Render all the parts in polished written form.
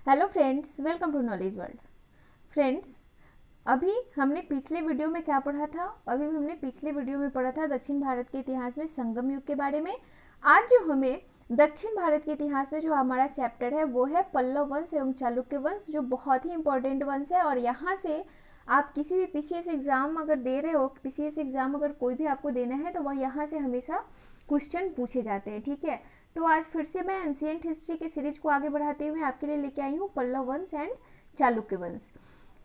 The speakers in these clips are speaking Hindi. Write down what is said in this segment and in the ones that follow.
Hello friends, welcome to knowledge world. Friends, अभी हमने पिछले वीडियो में क्या पढ़ा था? हमने पिछले वीडियो में पढ़ा था दक्षिण भारत के इतिहास में संगम युग के बारे में। आज जो हमें दक्षिण भारत के इतिहास में जो हमारा चैप्टर है वो है पल्लव वंश एवं चालुक्य वंश, जो बहुत ही इंपॉर्टेंट वंश है। और यहाँ से आप किसी भी पीसीएस एग्जाम अगर दे रहे हो, पीसीएस एग्जाम अगर कोई भी आपको देना है तो वह यहाँ से हमेशा क्वेश्चन पूछे जाते हैं। ठीक है, तो आज फिर से मैं एंशिएंट हिस्ट्री के सीरीज को आगे बढ़ाते हुए आपके लिए लेके आई हूँ पल्लव वंश एंड चालुक्य वंश।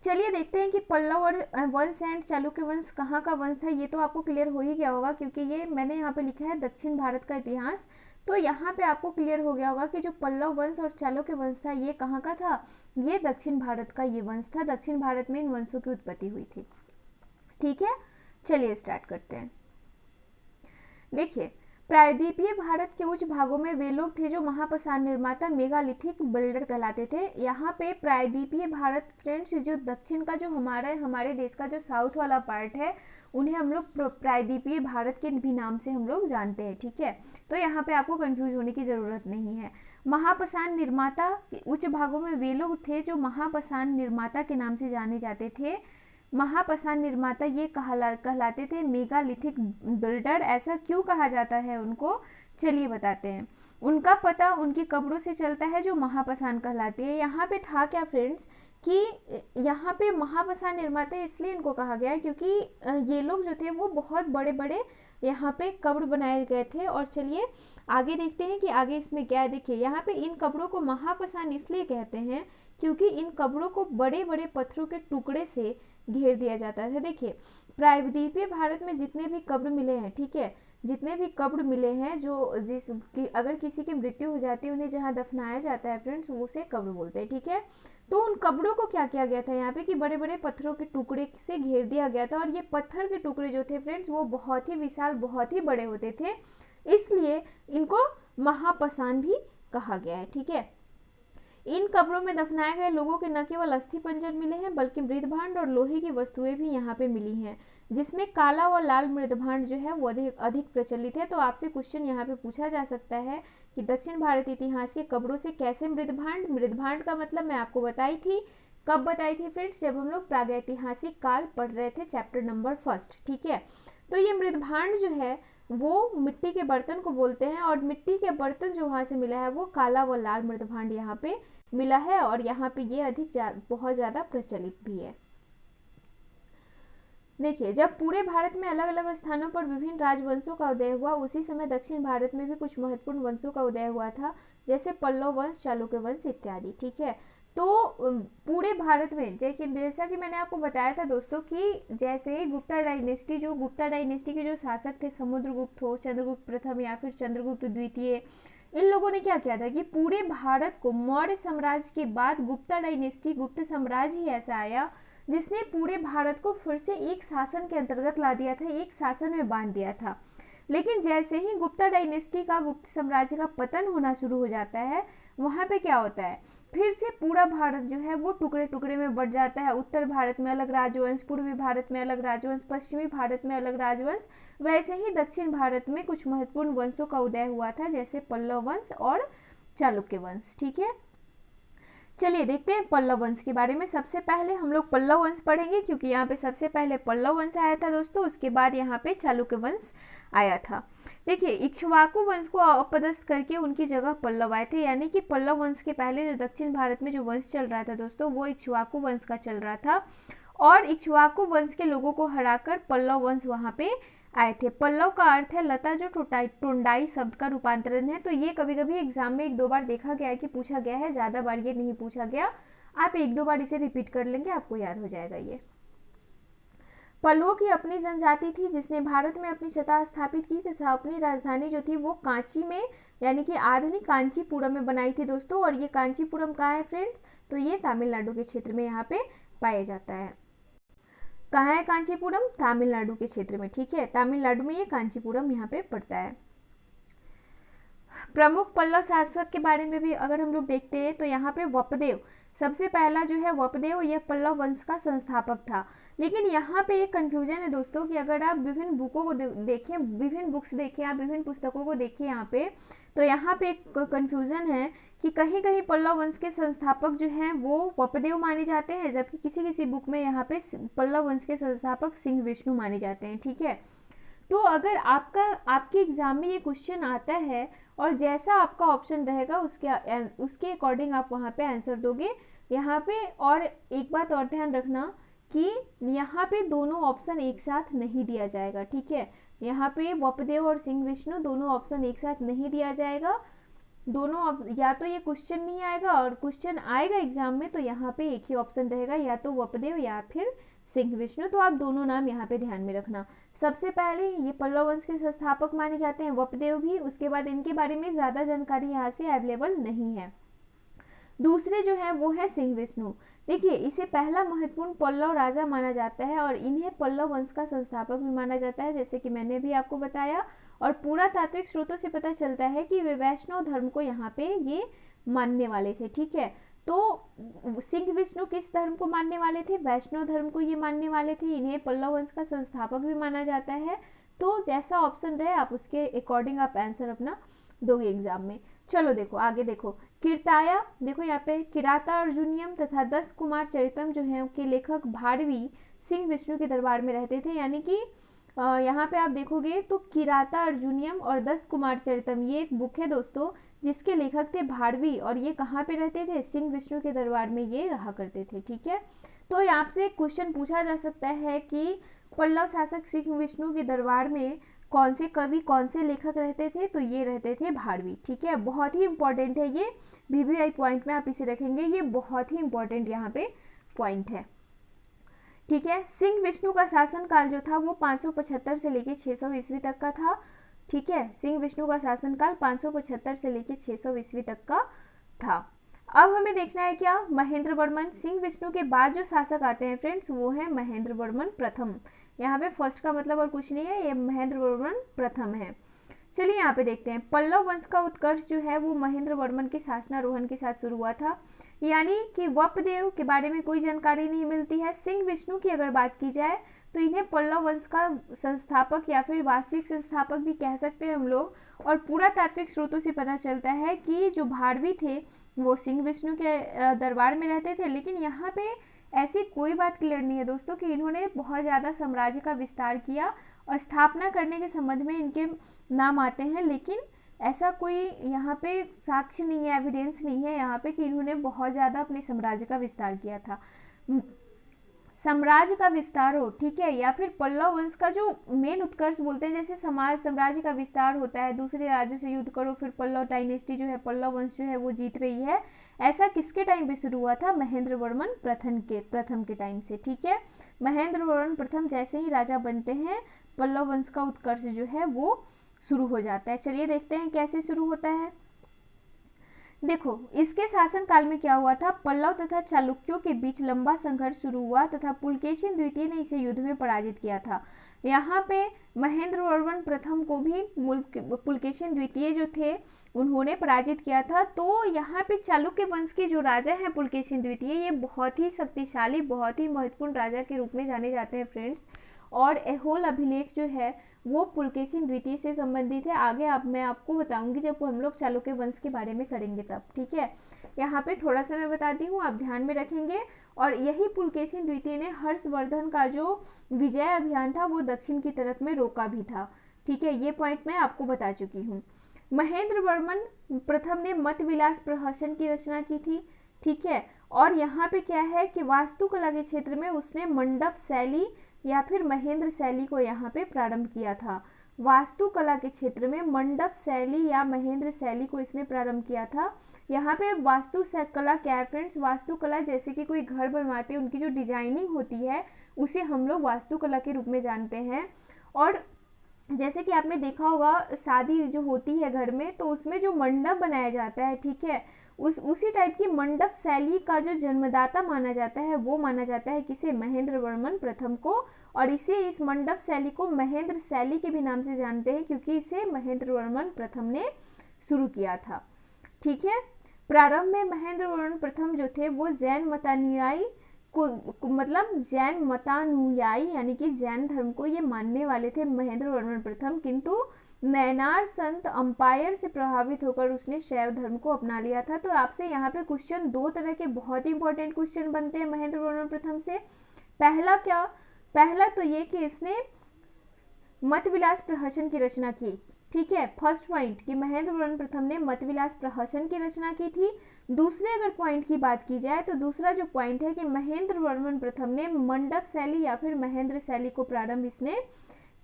चलिए देखते हैं कि पल्लव और वंश एंड चालुक्य वंश कहाँ का वंश था। ये तो आपको क्लियर हो ही गया होगा क्योंकि ये मैंने यहाँ पे लिखा है दक्षिण भारत का इतिहास। तो यहाँ पे आपको क्लियर हो गया होगा कि जो पल्लव वंश और चालुक्य वंश था ये कहाँ का था। ये दक्षिण भारत का ये वंश था। दक्षिण भारत में इन वंशों की उत्पत्ति हुई थी। ठीक है, चलिए स्टार्ट करते हैं। देखिए, प्रायद्वीपीय भारत के उच्च भागों में वे लोग थे जो महापसार निर्माता मेगालिथिक बिल्डर कहलाते थे। यहाँ पे प्रायद्वीपीय भारत फ्रेंड्स, जो दक्षिण का जो हमारे देश का जो साउथ वाला पार्ट है उन्हें हम लोग प्रायद्वीपीय भारत के भी नाम से हम लोग जानते हैं। ठीक है, तो यहाँ पे आपको कंफ्यूज होने की जरूरत नहीं है। महापसान निर्माता उच्च भागों में वे लोग थे जो महापसान निर्माता के नाम से जाने जाते थे। महापसान निर्माता ये कहलाते थे मेगालिथिक बिल्डर। ऐसा क्यों कहा जाता है उनको, चलिए बताते हैं। उनका पता उनकी कब्रों से चलता है जो महापसान कहलाती है। यहाँ पे था क्या फ्रेंड्स कि यहाँ पे महापसान निर्माता इसलिए इनको कहा गया है क्योंकि ये लोग जो थे वो बहुत बड़े बड़े यहाँ पे कब्र बनाए गए थे। और चलिए आगे देखते हैं कि आगे इसमें क्या है। देखिए, यहाँ पे इन कब्रों को महापसान इसलिए कहते हैं क्योंकि इन कब्रों को बड़े बड़े पत्थरों के टुकड़े से घेर दिया जाता है। देखिए, प्रायद्वीपीय भारत में जितने भी कब्र मिले हैं, ठीक है, जितने भी कब्र मिले हैं अगर किसी की मृत्यु हो जाती है उन्हें जहाँ दफनाया जाता है फ्रेंड्स वो उसे कब्र बोलते हैं। ठीक है, तो उन कब्रों को क्या किया गया था यहाँ पे कि बड़े बड़े पत्थरों के टुकड़े से घेर दिया गया था। और ये पत्थर के टुकड़े जो थे फ्रेंड्स वो बहुत ही विशाल, बहुत ही बड़े होते थे, इसलिए इनको महापसान भी कहा गया है। ठीक है, इन कब्रों में दफनाए गए लोगों के न केवल अस्थि पंजर मिले हैं बल्कि मृदभांड और लोहे की वस्तुएं भी यहाँ पे मिली हैं, जिसमें काला और लाल मृदभांड जो है वो अधिक प्रचलित है। तो आपसे क्वेश्चन यहाँ पे पूछा जा सकता है कि दक्षिण भारत इतिहास के कब्रों से कैसे मृदभांड का मतलब मैं आपको बताई थी। कब बताई थी फ्रेंड्स? जब हम लोग प्रागैतिहासिक काल पढ़ रहे थे, चैप्टर नंबर 1। ठीक है, तो ये मृदभांड जो है वो मिट्टी के बर्तन को बोलते हैं और मिट्टी के बर्तन जो वहां से मिला है वो काला व लाल मृदभांड यहाँ पे मिला है। और यहाँ पे ये बहुत ज्यादा प्रचलित भी है। देखिए, जब पूरे भारत में अलग अलग स्थानों पर विभिन्न राजवंशों का उदय हुआ उसी समय दक्षिण भारत में भी कुछ महत्वपूर्ण वंशों का उदय हुआ था, जैसे पल्लव वंश, चालुक्य वंश इत्यादि। ठीक है, तो पूरे भारत में जैसा कि मैंने आपको बताया था दोस्तों कि जैसे गुप्ता डायनेस्टी के जो शासक थे, समुद्रगुप्त हो, चंद्रगुप्त प्रथम या फिर चंद्रगुप्त द्वितीय, इन लोगों ने क्या किया था कि पूरे भारत को मौर्य साम्राज्य के बाद गुप्ता डायनेस्टी, गुप्त साम्राज्य ही ऐसा आया जिसने पूरे भारत को फिर से एक शासन के अंतर्गत ला दिया था, एक शासन में बांध दिया था। लेकिन जैसे ही गुप्ता डायनेस्टी का, गुप्त साम्राज्य का पतन होना शुरू हो जाता है, वहां पे क्या होता है, फिर से पूरा भारत जो है वो टुकड़े टुकड़े में बढ़ जाता है। उत्तर भारत में अलग राजवंश, पूर्वी भारत में अलग राजवंश, पश्चिमी भारत में अलग राजवंश। वैसे ही दक्षिण भारत में कुछ महत्वपूर्ण वंशों का उदय हुआ था, जैसे पल्लव वंश और चालुक्य वंश। ठीक है, चलिए देखते हैं पल्लव वंश के बारे में। सबसे पहले हम लोग पल्लव वंश पढ़ेंगे क्योंकि यहाँ पे सबसे पहले पल्लव वंश आया था दोस्तों, उसके बाद यहाँ पे चालुक्य वंश आया था। देखिए, इक्ष्वाकु वंश को अपदस्थ करके उनकी जगह पल्लव आए थे, यानी कि पल्लव वंश के पहले जो दक्षिण भारत में जो वंश चल रहा था दोस्तों वो इक्ष्वाकु वंश का चल रहा था। और इक्ष्वाकु वंश के लोगों को हराकर पल्लव वंश वहां पे आए थे। पल्लव का अर्थ है लता, जो टुंडाई शब्द का रूपांतरण है। तो ये कभी कभी एग्जाम में 1-2 बार देखा गया है कि पूछा गया है, ज्यादा बार ये नहीं पूछा गया। आप 1-2 बार इसे रिपीट कर लेंगे, आपको याद हो जाएगा। ये पल्लवों की अपनी जनजाति थी जिसने भारत में अपनी सत्ता स्थापित की तथा अपनी राजधानी जो थी वो कांची में, यानी कि आधुनिक कांचीपुरम में बनाई थी दोस्तों। और ये कांचीपुरम कहाँ है फ्रेंड्स? तो ये तमिलनाडु के क्षेत्र में यहाँ पे पाया जाता है। कहाँ है कांचीपुरम? तमिलनाडु के क्षेत्र में। ठीक है, तमिलनाडु में ये कांचीपुरम यहाँ पे पड़ता है। प्रमुख पल्लव शासक के बारे में भी अगर हम लोग देखते हैं तो यहाँ पे वपदेव, सबसे पहला जो है वपदेव, यह पल्लव वंश का संस्थापक था। लेकिन यहाँ पे एक कंफ्यूजन है दोस्तों कि अगर आप विभिन्न बुकों को देखें, विभिन्न बुक्स देखें, आप विभिन्न पुस्तकों को देखिए यहाँ पे, तो यहाँ पे एक कंफ्यूजन है कि कहीं कहीं पल्लव वंश के संस्थापक जो हैं वो वपदेव माने जाते हैं, जबकि किसी किसी बुक में यहाँ पे पल्लव वंश के संस्थापक सिंह विष्णु माने जाते हैं। ठीक है, तो अगर आपके एग्जाम में ये क्वेश्चन आता है और जैसा आपका ऑप्शन रहेगा उसके अकॉर्डिंग आप वहाँ पे आंसर दोगे यहाँ पे। और एक बात और ध्यान रखना कि यहाँ पे दोनों ऑप्शन एक साथ नहीं दिया जाएगा। ठीक है, यहाँ पे वपदेव और सिंह विष्णु दोनों ऑप्शन एक साथ नहीं दिया जाएगा। दोनों या तो ये क्वेश्चन नहीं आएगा, और क्वेश्चन आएगा एग्जाम में तो यहाँ पे एक ही ऑप्शन रहेगा, या तो वपदेव या फिर सिंह विष्णु। तो आप दोनों नाम यहाँ पे ध्यान में रखना। सबसे पहले ये पल्लव वंश के संस्थापक माने जाते हैं वपदेव भी, उसके बाद इनके बारे में ज़्यादा जानकारी यहाँ से अवेलेबल नहीं है। दूसरे जो है वो है सिंह विष्णु। देखिए, इसे पहला महत्वपूर्ण पल्लव राजा माना जाता है और इन्हें पल्लव वंश का संस्थापक भी माना जाता है, जैसे कि मैंने भी आपको बताया। और पूरा तात्विक स्रोतों से पता चलता है कि वे वैष्णव धर्म को यहाँ पे ये मानने वाले थे। ठीक है, तो सिंह विष्णु किस धर्म को मानने वाले थे? वैष्णव धर्म को ये मानने वाले थे। इन्हें पल्लव वंश का संस्थापक भी माना जाता है। तो जैसा ऑप्शन रहे आप उसके अकॉर्डिंग आप आंसर अपना दोगे एग्जाम में। चलो देखो आगे देखो, कीर्ताया, देखो यहाँ पे किराता अर्जुनियम तथा 10 कुमार चरितम जो है के लेखक भारवी सिंह विष्णु के दरबार में रहते थे। यानी कि यहाँ पे आप देखोगे तो किराता अर्जुनियम और 10 कुमार चरितम ये एक बुक है दोस्तों, जिसके लेखक थे भारवी, और ये कहाँ पे रहते थे? सिंह विष्णु के दरबार में ये रहा करते थे। ठीक है, तो यहाँ से क्वेश्चन पूछा जा सकता है कि पल्लव शासक सिंह विष्णु के दरबार में कौन से कवि कौन से लेखक रहते थे? तो ये रहते थे भारवी। ठीक है, बहुत ही इंपॉर्टेंट है ये, VVI पॉइंट में आप इसे रखेंगे, ये बहुत ही इंपॉर्टेंट यहाँ पे पॉइंट है। ठीक है, सिंह विष्णु का शासन काल जो था वो 575 से लेके 600 ईस्वी तक का था। ठीक है, सिंह विष्णु का शासनकाल 575 से लेके 600 ईस्वी तक का था। अब हमें देखना है क्या? महेंद्र वर्मन। सिंह विष्णु के बाद जो शासक आते हैं फ्रेंड्स वो है महेंद्र वर्मन प्रथम। यहाँ पे फर्स्ट का मतलब और कुछ नहीं है, ये महेंद्र वर्मन प्रथम है। चलिए यहाँ पे देखते हैं, पल्लव वंश का उत्कर्ष जो है वो महेंद्र वर्मन के शासनारोहण के साथ शुरू हुआ था। यानी कि वपदेव के बारे में कोई जानकारी नहीं मिलती है। सिंह विष्णु की अगर बात की जाए तो इन्हें पल्लव वंश का संस्थापक या फिर वास्तविक संस्थापक भी कह सकते हैं हम लोग। और पूरा तात्विक स्रोतों से पता चलता है कि जो भारवी थे वो सिंह विष्णु के दरबार में रहते थे। लेकिन यहाँ पे ऐसी कोई बात क्लियर नहीं है दोस्तों कि इन्होंने बहुत ज़्यादा साम्राज्य का विस्तार किया, और स्थापना करने के संबंध में इनके नाम आते हैं, लेकिन ऐसा कोई यहाँ पे साक्ष्य नहीं है, एविडेंस नहीं है यहाँ पे कि इन्होंने बहुत ज़्यादा अपने साम्राज्य का विस्तार किया था। साम्राज्य का विस्तार हो, ठीक है, या फिर पल्लव वंश का जो मेन उत्कर्ष बोलते हैं, जैसे साम्राज्य का विस्तार होता है, दूसरे राज्यों से युद्ध करो, फिर पल्लव डायनेस्टी जो है, पल्लव वंश जो है वो जीत रही है, ऐसा किसके टाइम पे शुरू हुआ था? महेंद्र वर्मन प्रथम के टाइम से। ठीक है, महेंद्र वर्मन प्रथम जैसे ही राजा बनते हैं पल्लव वंश का उत्कर्ष जो है वो शुरू हो जाता है। चलिए देखते हैं कैसे शुरू होता है। देखो, इसके शासन काल में क्या हुआ था? पल्लव तथा चालुक्यों के बीच लंबा संघर्ष शुरू हुआ तथा पुलकेशिन द्वितीय ने इसे युद्ध में पराजित किया था। यहाँ पे महेंद्र वर्मन प्रथम को भी पुलकेशिन द्वितीय जो थे उन्होंने पराजित किया था। तो यहाँ पे चालुक्य वंश के जो राजा हैं पुलकेशिन द्वितीय, ये बहुत ही शक्तिशाली, बहुत ही महत्वपूर्ण राजा के रूप में जाने जाते हैं फ्रेंड्स। और ऐहोल अभिलेख जो है वो पुलकेशिन द्वितीय से संबंधित है। आगे मैं आपको बताऊंगी जब हम लोग चालुक्य वंश के बारे में करेंगे तब। ठीक है, यहाँ पे थोड़ा सा मैं बताती हूँ, आप ध्यान में रखेंगे। और यही पुलकेशिन द्वितीय ने हर्षवर्धन का जो विजय अभियान था वो दक्षिण की तरफ में रोका भी था। ठीक है, ये पॉइंट मैं आपको बता चुकी हूँ। महेंद्र वर्मन प्रथम ने मत विलास प्रहसन की रचना की थी। ठीक है, और यहाँ पे क्या है कि वास्तुकला के क्षेत्र में उसने मंडप शैली या फिर महेंद्र शैली को यहाँ पे प्रारंभ किया था। वास्तुकला के क्षेत्र में मंडप शैली या महेंद्र शैली को इसने प्रारंभ किया था। यहाँ पे वास्तुकला क्या है फ्रेंड्स? वास्तुकला जैसे कि कोई घर बनवाते हैं, उनकी जो डिजाइनिंग होती है उसे हम लोग वास्तुकला के रूप में जानते हैं। और जैसे कि आपने देखा होगा शादी जो होती है घर में, तो उसमें जो मंडप बनाया जाता है, ठीक है, उसी टाइप की मंडप शैली का जो जन्मदाता माना जाता है वो माना जाता है किसे? महेंद्र वर्मन प्रथम को। और इस मंडप शैली को महेंद्र शैली के भी नाम से जानते हैं क्योंकि इसे महेंद्र वर्मन प्रथम ने शुरू किया था। ठीक है, प्रारंभ में महेंद्र वर्मन प्रथम जो थे वो जैन मतानुयायी यानी कि जैन धर्म को ये मानने वाले थे महेंद्र वर्मन प्रथम। किंतु नैनार संत अंपायर से प्रभावित होकर उसने शैव धर्म को अपना लिया था। तो आपसे यहाँ पे क्वेश्चन दो तरह के बहुत ही इंपॉर्टेंट क्वेश्चन बनते हैं महेंद्र वर्मन प्रथम से। पहला क्या, पहला तो ये कि इसने मतविलास प्रहसन की रचना की। ठीक है, फर्स्ट पॉइंट कि महेंद्र वर्मन प्रथम ने मतविलास प्रहसन की रचना की थी। दूसरे अगर पॉइंट की बात की जाए तो दूसरा जो पॉइंट है कि महेंद्र वर्मन प्रथम ने मंडप शैली या फिर महेंद्र शैली को प्रारंभ इसने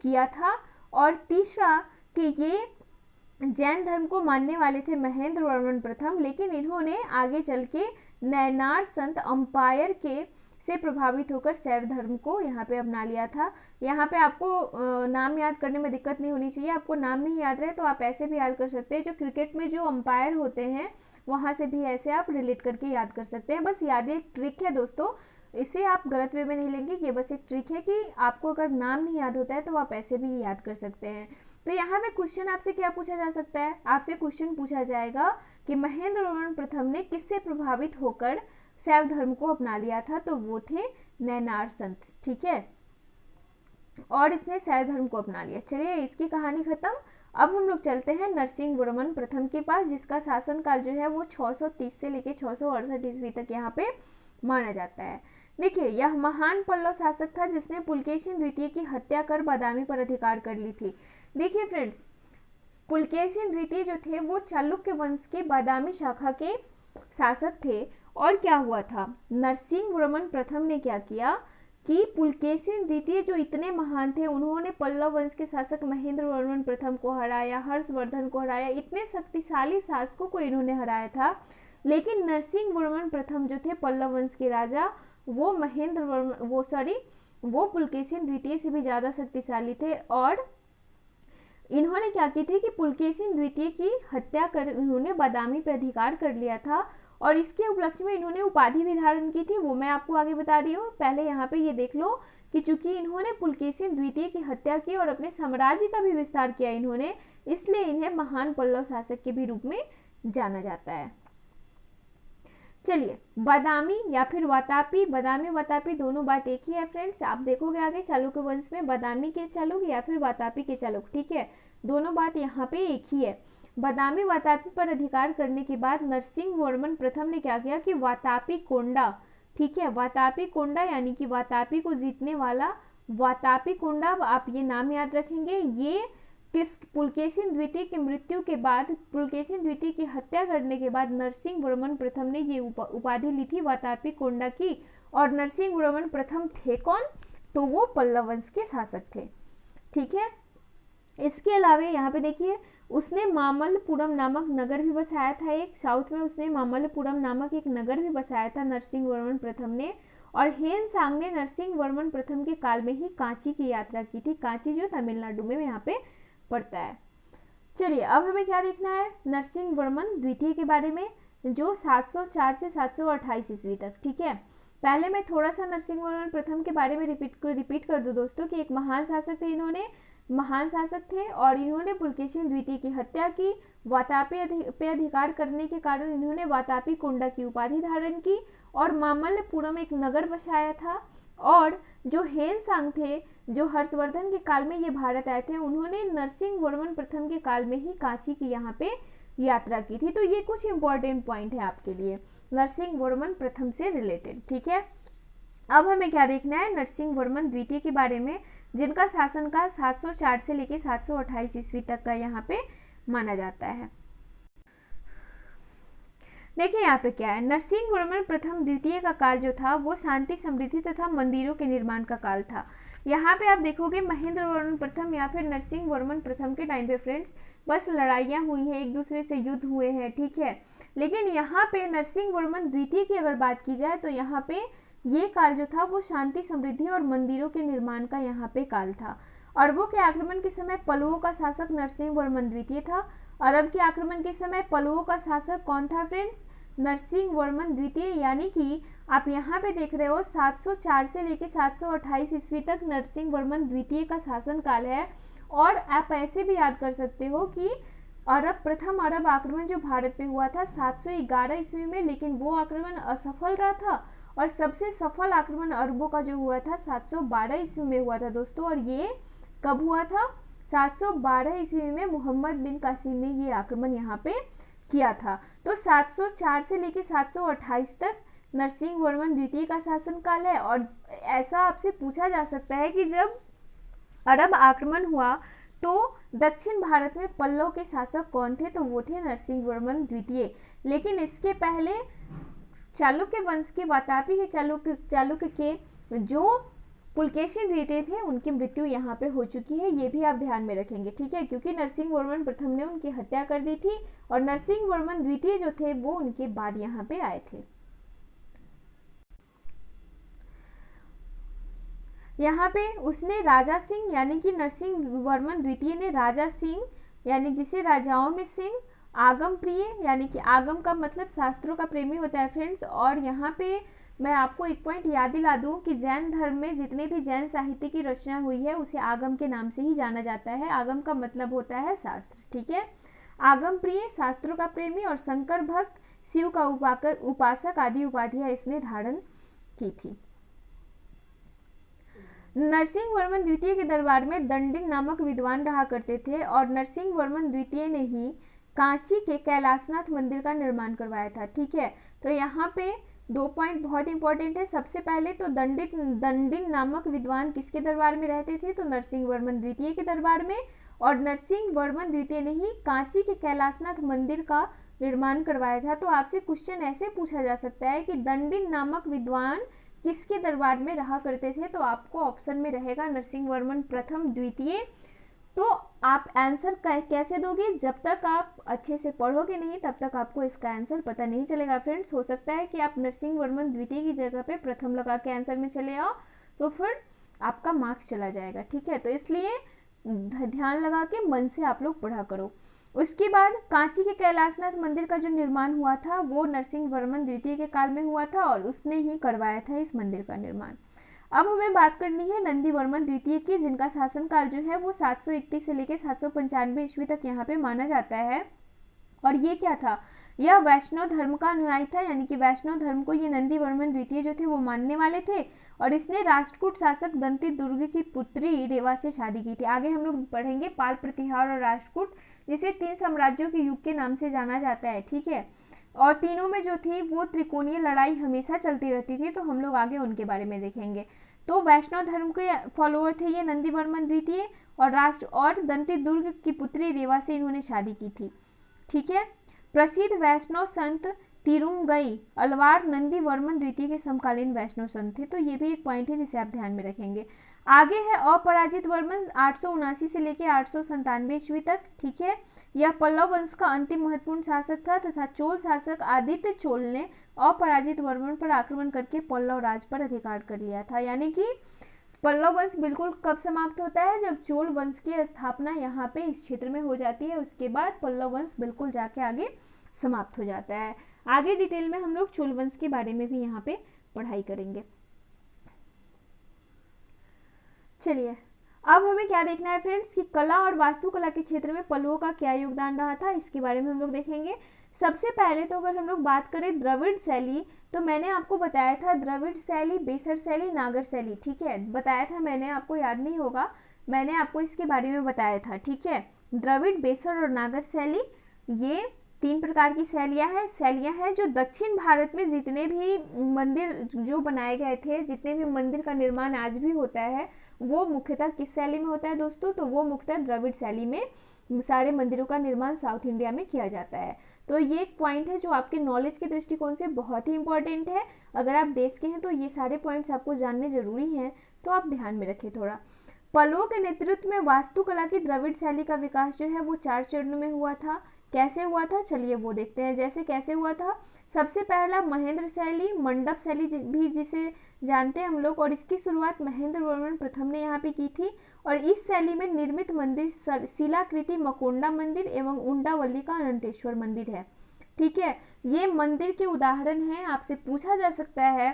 किया था। और तीसरा कि ये जैन धर्म को मानने वाले थे महेंद्र वर्मन प्रथम, लेकिन इन्होंने आगे चल के नैनार संत अंपायर के से प्रभावित होकर शैव धर्म को यहाँ पे अपना लिया था। यहाँ पे आपको नाम याद करने में दिक्कत नहीं होनी चाहिए। आपको नाम नहीं याद रहे तो आप ऐसे भी याद कर सकते हैं, जो क्रिकेट में जो अंपायर होते हैं वहाँ से भी ऐसे आप रिलेट करके याद कर सकते हैं। बस याद एक ट्रिक है दोस्तों, इसे आप गलत वे में नहीं लेंगे, ये बस एक ट्रिक है कि आपको अगर नाम नहीं याद होता है तो आप ऐसे भी याद कर सकते हैं। तो यहाँ पे क्वेश्चन आपसे क्या पूछा जा सकता है, आपसे क्वेश्चन पूछा जाएगा कि महेंद्र वर्मन प्रथम ने किससे प्रभावित होकर शैव धर्म को अपना लिया था, तो वो थे नैनार संत। ठीक है, और इसने शैव धर्म को अपना लिया। चलिए इसकी कहानी खत्म। अब हम लोग चलते हैं नरसिंह वर्मन प्रथम के पास, जिसका शासनकाल जो है वो 630 से लेकर 668 ईस्वी तक यहाँ पे माना जाता है। देखिए, यह महान पल्लव शासक था जिसने पुलकेशिन द्वितीय की हत्या कर बादामी पर अधिकार कर ली थी। देखिए फ्रेंड्स, पुलकेशिन द्वितीय जो थे वो चालुक्य वंश के बादामी शाखा के शासक थे। और क्या हुआ था, नरसिंह वर्मन प्रथम ने क्या किया कि पुलकेशिन द्वितीय जो इतने महान थे, उन्होंने पल्लव वंश के शासक महेंद्र वर्मन प्रथम को हराया, हर्षवर्धन को हराया, इतने शक्तिशाली शासकों को इन्होंने हराया था। लेकिन नरसिंह वर्मन प्रथम जो थे पल्लव वंश के राजा, वो महेंद्र वर्मन वो पुलकेशिन द्वितीय से भी ज्यादा शक्तिशाली थे। और इन्होंने क्या की थी कि पुलकेशिन द्वितीय की हत्या कर इन्होंने बादामी पे अधिकार कर लिया था। और इसके उपलक्ष्य में इन्होंने उपाधि भी धारण की थी, वो मैं आपको आगे बता रही हूँ। पहले यहाँ पे ये देख लो कि चूंकि इन्होंने पुलकेशिन द्वितीय की हत्या की और अपने साम्राज्य का भी विस्तार किया इन्होंने, इसलिए इन्हें महान पल्लव शासक के भी रूप में जाना जाता है। चलिए, बादामी या फिर वातापी, बादामी वातापी दोनों बात एक ही है फ्रेंड्स। आप देखोगे आगे चालुक्य वंश में बादामी के चालुक या फिर वातापी के चालुक। ठीक है, दोनों बात यहाँ पे एक ही है। बादामी वातापी पर अधिकार करने के बाद नरसिंह वर्मन प्रथम ने क्या किया कि वातापी कोंडा, ठीक है, वातापी कोंडा यानी कि वातापी को जीतने वाला वातापी कोंडा, आप ये नाम याद रखेंगे। ये किस पुलकेशिन द्वितीय की मृत्यु के बाद, पुलकेशिन द्वितीय की हत्या करने के बाद नरसिंह वर्मन प्रथम ने ये उपाधि ली थी वातापी कोंडा की। और नरसिंह वर्मन प्रथम थे कौन, तो वो पल्लव वंश के शासक थे। ठीक है, इसके अलावा यहाँ पे देखिए उसने मामल्लपुरम नामक नगर भी बसाया था। एक साउथ में उसने मामल्लपुरम नामक एक नगर भी बसाया था नरसिंह वर्मन प्रथम ने। और हेनसांग ने नरसिंह वर्मन प्रथम के काल में ही कांची की यात्रा की थी। कांची जो तमिलनाडु में यहाँ पे पड़ता है। चलिए अब हमें क्या देखना है, नरसिंह वर्मन द्वितीय के बारे में, जो 704 से 728 ईस्वी तक। ठीक है, पहले मैं थोड़ा सा नरसिंह वर्मन प्रथम के बारे में रिपीट कर दूं दोस्तों कि एक महान शासक थे, इन्होंने महान शासक थे और इन्होंने पुलकेशिन द्वितीय की हत्या की। वातापी पे अधिकार करने के कारण इन्होंने वातापी कोंडा की उपाधि धारण की और मामल्लपुरम एक नगर बसाया था। और जो हेनसांग थे, जो हर्षवर्धन के काल में ये भारत आए थे, उन्होंने नरसिंह वर्मन प्रथम के काल में ही कांची की यहाँ पे यात्रा की थी। तो ये कुछ इंपॉर्टेंट पॉइंट है आपके लिए नरसिंह वर्मन प्रथम से रिलेटेड। ठीक है, अब हमें क्या देखना है, नरसिंह वर्मन द्वितीय के बारे में, जिनका शासनकाल 704 से लेकर 728 ईस्वी तक का यहाँ पे माना जाता है। देखिए यहाँ पे क्या है, नरसिंह वर्मन प्रथम द्वितीय का काल जो था वो शांति समृद्धि तथा मंदिरों के निर्माण का काल था। यहाँ पे आप देखोगे महेंद्र वर्मन प्रथम या फिर नरसिंह वर्मन प्रथम के टाइम पे फ्रेंड्स बस लड़ाइयाँ हुई हैं, एक दूसरे से युद्ध हुए हैं। ठीक है, लेकिन यहाँ पे नरसिंह वर्मन द्वितीय की अगर बात की जाए तो यहाँ पे ये काल जो था वो शांति समृद्धि और मंदिरों के निर्माण का यहाँ पे काल था। अरबों के आक्रमण के समय पल्लवों का शासक नरसिंह वर्मन द्वितीय था। अरब के आक्रमण के समय पल्लवों का शासक कौन था फ्रेंड्स, नरसिंह वर्मन द्वितीय। यानी कि आप यहाँ पे देख रहे हो 704 से लेकर 728 ईस्वी तक नरसिंह वर्मन द्वितीय का शासन काल है। और आप ऐसे भी याद कर सकते हो कि प्रथम अरब आक्रमण जो भारत पे हुआ था 711 ईस्वी में, लेकिन वो आक्रमण असफल रहा था। और सबसे सफल आक्रमण अरबों का जो हुआ था 712 ईस्वी में हुआ था दोस्तों। और ये कब हुआ था, 712 ईस्वी में मोहम्मद बिन कासिम ने ये आक्रमण यहाँ पे किया था। तो 704 से लेकर 728 तक नरसिंहवर्मन द्वितीय का शासनकाल है। और ऐसा आपसे पूछा जा सकता है कि जब अरब आक्रमण हुआ तो दक्षिण भारत में पल्लव के शासक कौन थे, तो वो थे नरसिंहवर्मन द्वितीय। लेकिन इसके पहले चालुक्य वंश के वातापी के चालुक्य के जो पुलकेशी द्वितीय थे उनकी मृत्यु यहाँ पे हो चुकी है, ये भी आप ध्यान में रखेंगे, ठीक है, क्योंकि नरसिंहवर्मन प्रथम ने उनकी हत्या कर दी थी और नरसिंहवर्मन द्वितीय जो थे वो उनके बाद यहाँ पे आए थे। यहाँ पे उसने राजा सिंह यानी कि नरसिंहवर्मन द्वितीय ने राजा सिंह यानी जिसे राजाओं में सिंह, आगम प्रिय यानी कि आगम का मतलब शास्त्रों का प्रेमी होता है फ्रेंड्स। और यहाँ पे मैं आपको एक पॉइंट याद दिला दूं कि जैन धर्म में जितने भी जैन साहित्य की रचना हुई है उसे आगम के नाम से ही जाना जाता है। आगम का मतलब होता है शास्त्र, ठीक है। आगम प्रिय, शास्त्रों का प्रेमी और शंकर भक्त, शिव का उपासक आदि उपाधियां इसने धारण की थी। नरसिंहवर्मन द्वितीय के दरबार में दंडिन नामक विद्वान रहा करते थे और नरसिंहवर्मन द्वितीय ने ही कांची के कैलाशनाथ मंदिर का निर्माण करवाया था, ठीक है। तो यहाँ पे 2 पॉइंट बहुत इंपॉर्टेंट है। सबसे पहले तो दंडिन नामक विद्वान किसके दरबार में रहते थे, तो नरसिंहवर्मन द्वितीय के दरबार में। और नरसिंहवर्मन द्वितीय ने ही कांची के कैलाशनाथ मंदिर का निर्माण करवाया था। तो आपसे क्वेश्चन ऐसे पूछा जा सकता है कि दंडिन नामक विद्वान किसके दरबार में रहा करते थे, तो आपको ऑप्शन में रहेगा नरसिंहवर्मन प्रथम द्वितीय। तो आप आंसर कैसे दोगे, जब तक आप अच्छे से पढ़ोगे नहीं तब तक आपको इसका आंसर पता नहीं चलेगा फ्रेंड्स। हो सकता है कि आप नरसिंहवर्मन द्वितीय की जगह पे प्रथम लगा के आंसर में चले आओ तो फिर आपका मार्क्स चला जाएगा, ठीक है। तो इसलिए ध्यान लगा के मन से आप लोग पढ़ा करो। उसके बाद कांची के कैलाशनाथ मंदिर का जो निर्माण हुआ था वो नरसिंहवर्मन द्वितीय के काल में हुआ था और उसने ही करवाया था इस मंदिर का निर्माण। अब हमें बात करनी है नंदीवर्मन द्वितीय की, जिनका शासनकाल जो है वो 731 से लेकर 795 ईस्वी तक यहाँ पे माना जाता है। और ये क्या था, यह वैष्णव धर्म का अनुयायी था, यानी कि वैष्णव धर्म को ये नंदीवर्मन द्वितीय जो थे वो मानने वाले थे। और इसने राष्ट्रकूट शासक दंती दुर्ग की पुत्री रेवा से शादी की थी। आगे हम लोग पढ़ेंगे पाल प्रतिहार और राष्ट्रकूट, जिसे 3 साम्राज्यों के युग के नाम से जाना जाता है, ठीक है। और तीनों में जो थी वो त्रिकोणीय लड़ाई हमेशा चलती रहती थी, तो हम लोग आगे उनके बारे में देखेंगे। तो वैष्णव धर्म के फॉलोअर थे ये नंदीवर्मन द्वितीय और दंती दुर्ग की पुत्री रेवा से इन्होंने शादी की थी, ठीक है। प्रसिद्ध वैष्णव संत तिरुंगई अलवार नंदीवर्मन द्वितीय के समकालीन वैष्णव संत थे। तो ये भी एक पॉइंट है जिसे आप ध्यान में रखेंगे। आगे है अपराजित वर्मन 879 से लेकर 897 ईस्वी तक, ठीक है। यह पल्लव वंश का अंतिम महत्वपूर्ण शासक था तथा चोल शासक आदित्य चोल ने अपराजित वर्मन पर आक्रमण करके पल्लव राज पर अधिकार कर लिया था। यानी कि पल्लव वंश बिल्कुल कब समाप्त होता है, जब चोल वंश की स्थापना यहाँ पे इस क्षेत्र में हो जाती है। उसके बाद पल्लव वंश बिल्कुल जाके आगे समाप्त हो जाता है। आगे डिटेल में हम लोग चोल वंश के बारे में भी यहाँ पे पढ़ाई करेंगे। चलिए अब हमें क्या देखना है फ्रेंड्स कि कला और वास्तुकला के क्षेत्र में पल्लवों का क्या योगदान रहा था, इसके बारे में हम लोग देखेंगे। सबसे पहले तो अगर हम लोग बात करें द्रविड़ शैली, तो मैंने आपको बताया था द्रविड़ शैली, बेसर शैली, नागर शैली, ठीक है, बताया था मैंने, आपको याद नहीं होगा, मैंने आपको इसके बारे में बताया था, ठीक है। द्रविड़, बेसर और नागर शैली ये 3 प्रकार की शैलियाँ हैं जो दक्षिण भारत में जितने भी मंदिर जो बनाए गए थे, जितने भी मंदिर का निर्माण आज भी होता है वो मुख्यतः किस शैली में होता है दोस्तों, तो वो मुख्यतः द्रविड़ शैली में सारे मंदिरों का निर्माण साउथ इंडिया में किया जाता है। तो ये एक पॉइंट है जो आपके नॉलेज के दृष्टिकोण से बहुत ही इंपॉर्टेंट है। अगर आप देश के हैं तो ये सारे पॉइंट्स आपको जानने जरूरी हैं, तो आप ध्यान में रखें थोड़ा। पल्लवों के नेतृत्व में वास्तुकला की द्रविड़ शैली का विकास जो है वो 4 चरणों में हुआ था। कैसे हुआ था, चलिए वो देखते हैं। जैसे कैसे हुआ था, सबसे पहला महेंद्र शैली, मंडप शैली भी जिसे जानते हैं हम लोग, और इसकी शुरुआत महेंद्रवर्मन प्रथम ने यहाँ पे की थी। और इस शैली में निर्मित मंदिर शिलाकृति मकोंडा मंदिर एवं उंडावली का अनंतेश्वर मंदिर है, ठीक है। ये मंदिर के उदाहरण हैं। आपसे पूछा जा सकता है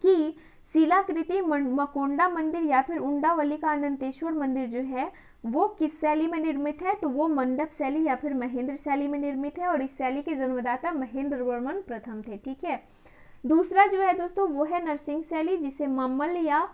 कि शिलाकृति मकोंडा मंदिर या फिर उंडावली का अनंतेश्वर मंदिर जो है वो किस शैली में निर्मित है, तो वो मंडप शैली या फिर महेंद्र शैली में निर्मित है। और इस शैली के जन्मदाता महेंद्रवर्मन प्रथम थे, ठीक है। दूसरा जो है दोस्तों वो है नरसिंह शैली, जिसे मम्मल या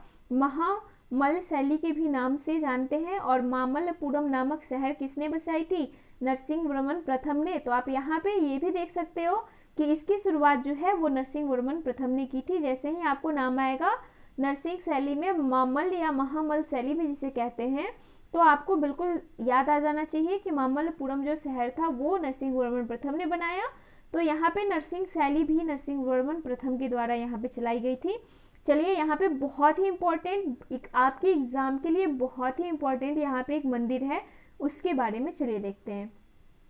मल्ल शैली के भी नाम से जानते हैं। और मामल्लपुरम नामक शहर किसने बसाई थी? नरसिंहवर्मन प्रथम ने। तो आप यहाँ पे ये भी देख सकते हो कि इसकी शुरुआत जो है वो नरसिंहवर्मन प्रथम ने की थी। जैसे ही आपको नाम आएगा नरसिंह शैली में मामल्ल या महामल्ल शैली भी जिसे कहते हैं, तो आपको बिल्कुल याद आ जाना चाहिए कि मामल्लपुरम जो शहर था वो नरसिंहवर्मन प्रथम ने बनाया। तो यहाँ पे नरसिंह शैली भी नरसिंहवर्मन प्रथम के द्वारा यहाँ पे चलाई गई थी। चलिए यहाँ पे बहुत ही इम्पोर्टेंट, आपके एग्जाम के लिए बहुत ही इम्पोर्टेंट यहाँ पे एक मंदिर है, उसके बारे में चलिए देखते हैं।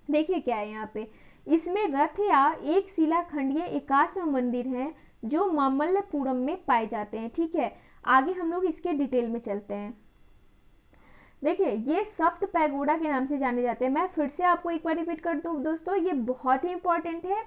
देखिए क्या है यहाँ पे, इसमें रथ या एक शिलाखंडीय एकाश्म मंदिर है जो मामल्लपुरम में पाए जाते हैं। ठीक है, आगे हम लोग इसके डिटेल में चलते हैं। देखिए ये सप्त पैगोडा के नाम से जाने जाते हैं। मैं फिर से आपको एक बार रिपीट कर दूं दोस्तों, ये बहुत ही इंपॉर्टेंट है।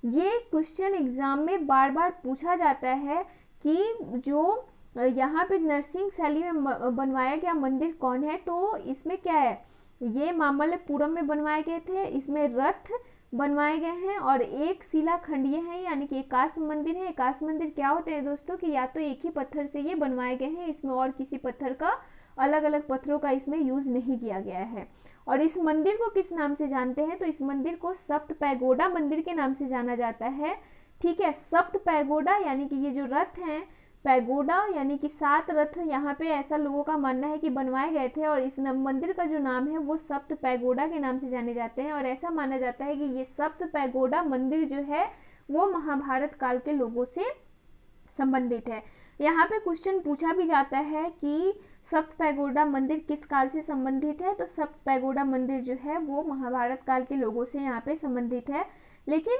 ये क्वेश्चन एग्जाम में बार बार पूछा जाता है कि जो यहाँ पे नरसिंह शैली में बनवाया गया मंदिर कौन है। तो इसमें क्या है, ये मामल्लपुरम में बनवाए गए थे, इसमें रथ बनवाए गए हैं और एक शिलाखंडीय है यानी कि एकाश्म मंदिर है। एकाश्म मंदिर क्या होते हैं दोस्तों कि या तो एक ही पत्थर से ये बनवाए गए हैं, इसमें और किसी पत्थर का, अलग अलग पत्थरों का इसमें यूज नहीं किया गया है। और इस मंदिर को किस नाम से जानते हैं? तो इस मंदिर को सप्त पैगोडा मंदिर के नाम से जाना जाता है। ठीक है, सप्त पैगोडा यानी कि ये जो रथ हैं, पैगोडा यानी कि 7 रथ यहाँ पे ऐसा लोगों का मानना है कि बनवाए गए थे और इस मंदिर का जो नाम है वो सप्त पैगोडा के नाम से जाने जाते हैं। और ऐसा माना जाता है कि ये सप्त पैगोडा मंदिर जो है वो महाभारत काल के लोगों से संबंधित है। यहाँ पे क्वेश्चन पूछा भी जाता है कि सप्त पैगोडा मंदिर किस काल से संबंधित है। तो सप्त पैगोडा मंदिर जो है वो महाभारत काल के लोगों से यहाँ पे संबंधित है। लेकिन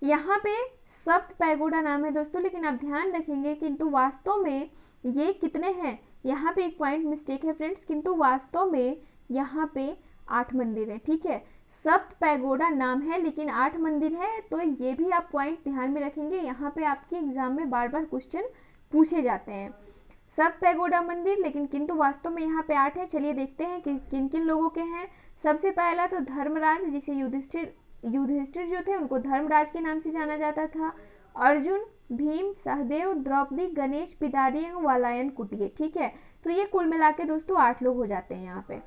यहाँ पे सप्त पैगोडा नाम है दोस्तों, लेकिन आप ध्यान रखेंगे किंतु वास्तव में ये कितने हैं, यहाँ पे एक पॉइंट मिस्टेक है फ्रेंड्स, किंतु वास्तव में यहाँ पे 8 मंदिर है। ठीक है, सप्त पैगोडा नाम है लेकिन 8 मंदिर है। तो ये भी आप पॉइंट ध्यान में रखेंगे, यहाँ पे आपके एग्जाम में बार बार क्वेश्चन पूछे जाते हैं। सप्त पैगोडा मंदिर लेकिन किंतु वास्तव में यहाँ पे 8 है। चलिए देखते हैं कि किन किन लोगों के हैं। सबसे पहला तो धर्मराज, जिसे युधिष्ठिर जो थे उनको धर्मराज के नाम से जाना जाता था। अर्जुन, भीम, सहदेव, द्रौपदी, गणेश, पिदारी एवं वालायन कुटिय। ठीक है, तो ये कुल मिला के दोस्तों 8 लोग हो जाते हैं यहाँ पे।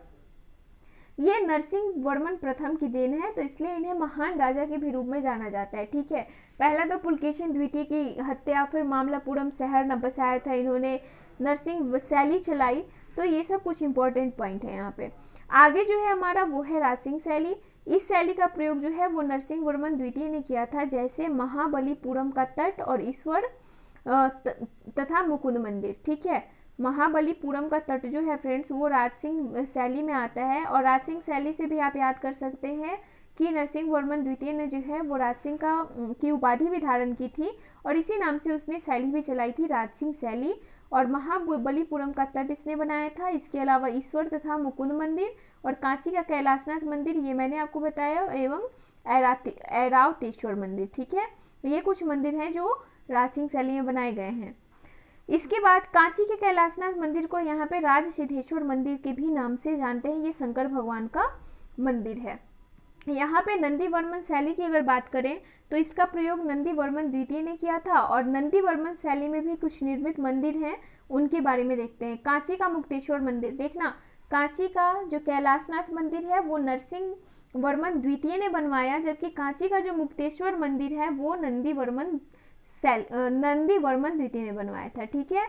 ये नरसिंहवर्मन प्रथम की देन है, तो इसलिए इन्हें महान राजा के भी रूप में जाना जाता है। ठीक है, पहला तो पुलकेशिन द्वितीय की हत्या, फिर मामल्लपुरम शहर न बसाया था इन्होंने, नरसिंह शैली चलाई। तो ये सब कुछ इंपॉर्टेंट पॉइंट है यहाँ पे। आगे जो है हमारा वो है राजसिंह शैली। इस शैली का प्रयोग जो है वो नरसिंहवर्मन द्वितीय ने किया था, जैसे महाबलीपुरम का तट और ईश्वर तथा मुकुंद मंदिर। ठीक है, महाबलीपुरम का तट जो है फ्रेंड्स वो राजसिंह शैली में आता है। और राजसिंह शैली से भी आप याद कर सकते हैं कि नरसिंहवर्मन द्वितीय ने जो है वो राजसिंह की उपाधि भी धारण की थी और इसी नाम से उसने शैली भी चलाई थी, राजसिंह शैली। और महाबलीपुरम का तट इसने बनाया था। इसके अलावा ईश्वर तथा मुकुंद मंदिर और कांची का कैलाशनाथ मंदिर, ये मैंने आपको बताया, एवं ऐरावतेश्वर मंदिर। ठीक है, ये कुछ मंदिर हैं जो राजसिंह शैली में बनाए गए हैं। इसके बाद कांची के कैलाशनाथ मंदिर को यहाँ पे राजसिद्धेश्वर मंदिर के भी नाम से जानते हैं। ये शंकर भगवान का मंदिर है। यहाँ पे नंदीवर्मन शैली की अगर बात करें तो इसका प्रयोग नंदीवर्मन द्वितीय ने किया था। और नंदीवर्मन शैली में भी कुछ निर्मित मंदिर हैं, उनके बारे में देखते हैं। कांची का मुक्तेश्वर मंदिर, देखना कांची का जो कैलाशनाथ मंदिर है वो नरसिंहवर्मन द्वितीय ने बनवाया, जबकि कांची का जो मुक्तेश्वर मंदिर है वो नंदीवर्मन द्वितीय ने बनवाया था। ठीक है,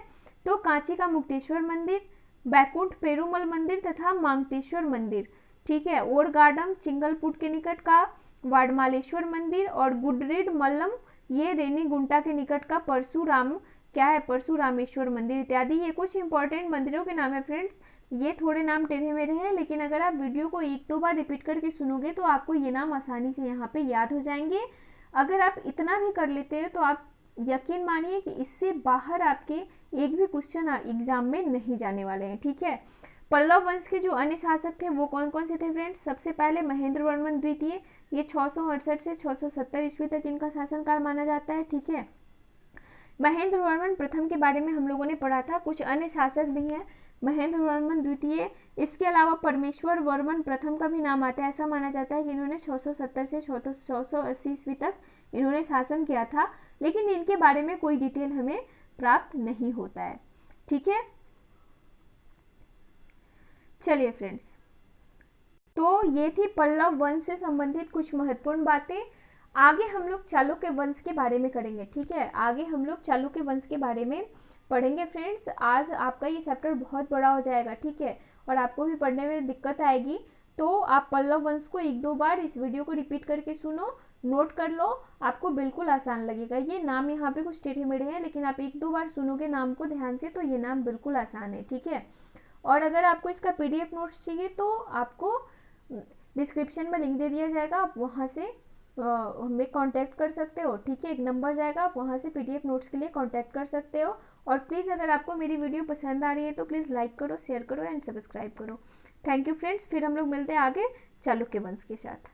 तो कांची का मुक्तेश्वर मंदिर, बैकुंठ पेरुमल मंदिर तथा मांगतेश्वर मंदिर। ठीक है, ओरगाडम चिंगलपुट के निकट का वाडमालेश्वर मंदिर और गुडरेड मल्लम ये रेनीगुंटा के निकट का परशुरामेश्वर मंदिर इत्यादि। ये कुछ इंपॉर्टेंट मंदिरों के नाम है फ्रेंड्स। ये थोड़े नाम टेढ़े मेढ़े हैं, लेकिन अगर आप वीडियो को 1-2 बार रिपीट करके सुनोगे तो आपको ये नाम आसानी से यहाँ पे याद हो जाएंगे। अगर आप इतना भी कर लेते हो तो आप यकीन मानिए कि इससे बाहर आपके एक भी क्वेश्चन एग्जाम में नहीं जाने वाले हैं। ठीक है, पल्लव वंश के जो अन्य शासक थे वो कौन कौन से थे फ्रेंड्स? सबसे पहले महेंद्रवर्मन द्वितीय, ये 668 से 670 ईस्वी तक इनका शासनकाल माना जाता है। ठीक है, महेंद्रवर्मन प्रथम के बारे में हम लोगों ने पढ़ा था। कुछ अन्य शासक भी हैं, महेंद्रवर्मन द्वितीय, इसके अलावा परमेश्वर वर्मन प्रथम का भी नाम आता है। ऐसा माना जाता है कि इन्होंने 670 से 680 ईस्वी तक इन्होंने शासन किया था, लेकिन इनके बारे में कोई डिटेल हमें प्राप्त नहीं होता है। ठीक है, चलिए फ्रेंड्स, तो ये थी पल्लव वंश से संबंधित कुछ महत्वपूर्ण बातें। आगे हम लोग चालुक्य वंश के बारे में करेंगे, ठीक है। आगे हम लोग चालुक्य वंश के बारे में पढ़ेंगे फ्रेंड्स। आज आपका ये चैप्टर बहुत बड़ा हो जाएगा, ठीक है, और आपको भी पढ़ने में दिक्कत आएगी। तो आप पल्लव वंश को 1-2 बार इस वीडियो को रिपीट करके सुनो, नोट कर लो, आपको बिल्कुल आसान लगेगा। ये नाम यहाँ पे कुछ टेढ़े मेढ़े हैं, लेकिन आप 1-2 बार सुनोगे नाम को ध्यान से तो ये नाम बिल्कुल आसान है, ठीक है। और अगर आपको इसका PDF नोट्स चाहिए तो आपको डिस्क्रिप्शन में लिंक दे दिया जाएगा, आप वहाँ से हमें कांटेक्ट कर सकते हो, ठीक है। एक नंबर जाएगा, आप वहाँ से PDF नोट्स के लिए कांटेक्ट कर सकते हो। और प्लीज़ अगर आपको मेरी वीडियो पसंद आ रही है तो प्लीज़ लाइक करो, शेयर करो एंड सब्सक्राइब करो। थैंक यू फ्रेंड्स, फिर हम लोग मिलते हैं आगे चालुक्य वंश के साथ।